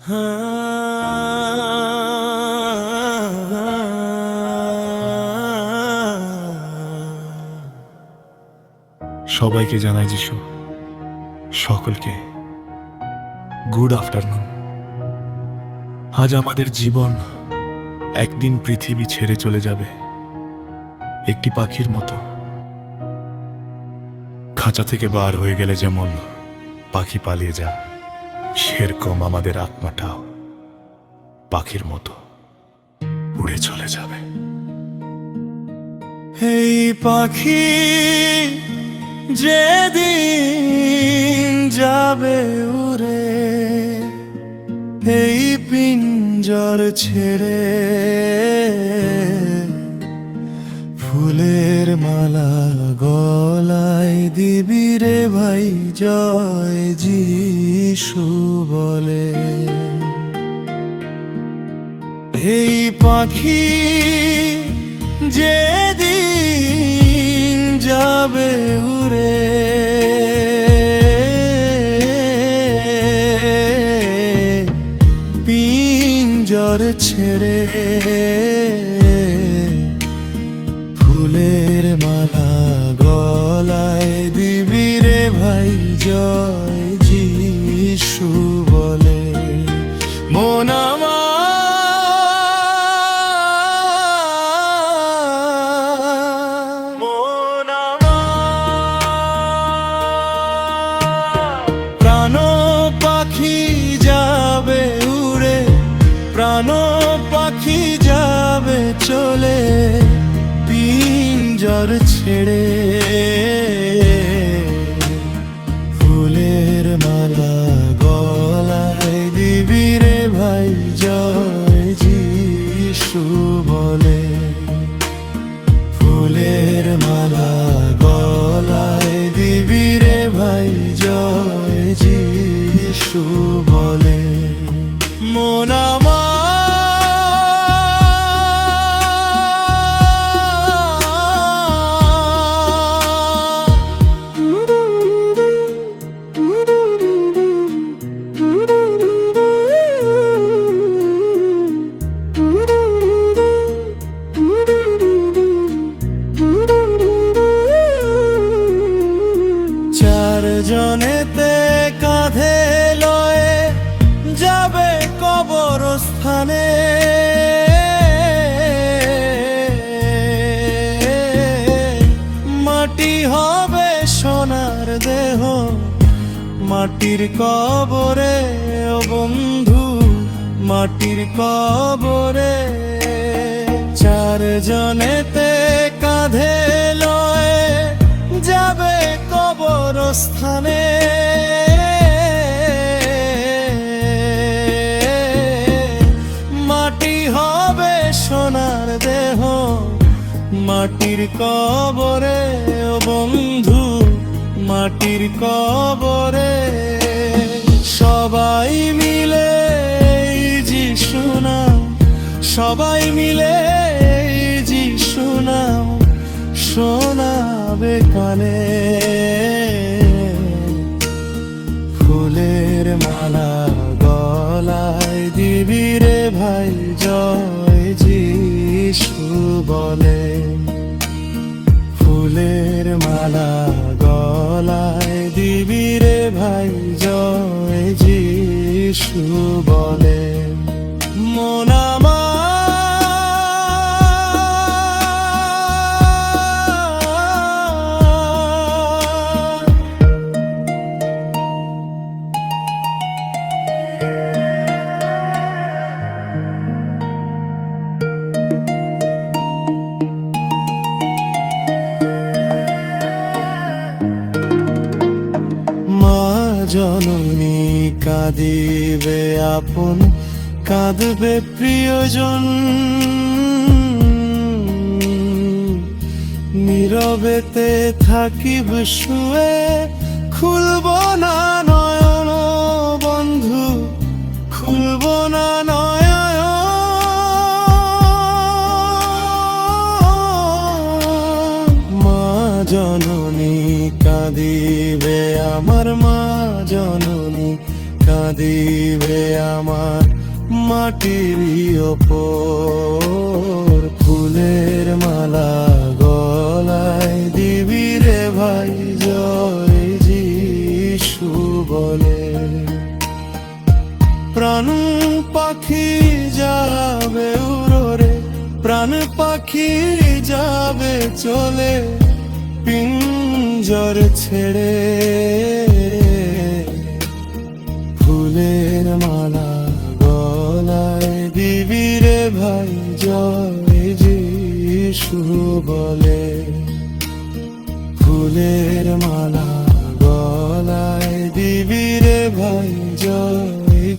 সবাইকে জানাই যিশু, সকলকে গুড আফটারনুন। আজ আমাদের জীবন একদিন পৃথিবী ছেড়ে চলে যাবে, একটি পাখির মতো। খাঁচা থেকে বার হয়ে গেলে যেমন পাখি পালিয়ে যায়, সেরকম আমাদের আত্মাটাও পাখির মতো উড়ে চলে যাবে। এই পাখি যেদিন যাবে উড়ে, এই পিঞ্জর ছেড়ে, ফুলের মালা গলায় দিবি রে ভাই জয় যিশু বলে। এই পাখি যেদিন যাবে উড়ে, পিঞ্জর ছেড়ে, ফুলের মালা গলায় দিবি রে ভাই জয় যিশু বলে। মন প্রাণ পাখি যাবে উড়ে, প্রাণ পাখি যাবে চলে, পিঞ্জর ছেড়ে, ফুলের মালা গলায় দিবি রে ভাই জয় যিশু বলে। ফুলের মালা গলায় দিবি রে ভাই জয় যিশু বলে। মন জনেতে কাঁধে লয়ে যাবে কবরস্থানে, মাটি হবে সোনার দেহ মাটির কবরে, ও বন্ধু মাটির কবরে। চার জনেতে কাঁধে লয়ে যাবে কবরস্থানে, মাটি হবে সোনার দেহ মাটির কবরে, ও বন্ধু মাটির কবরে। সবাই মিলে যিশু নাম, সবাই মিলে যিশু নাম শোনাবে কানে। ফুলের মালা গলায় দিবি রে ভাই জয় যিশু বলে। ফুলের মালা গলায় দিবি রে ভাই জয় যিশু বলে। মন জননী কাঁদিবে আপন, কাঁদবে প্রিয়জন, নীরবেতে থাকিব শুয়ে, খুলব না নয়ন বন্ধু, খুলব না নয়ন। মা জননী কাঁদিবে, আমার মা জননী দিবে আমার মাটিরই ওপর, ফুলের মালা গলায় দিবি রে ভাই জয় যিশু বলে। প্রাণ পাখি যাবে উড়ে, প্রাণ পাখি যাবে চলে পিঞ্জর ছেড়ে, ফুলের মালা গলায় দিবি রে ভাই জয় যিশু বলে। ফুলের মালা গলায় দিবি রে ভাই জয়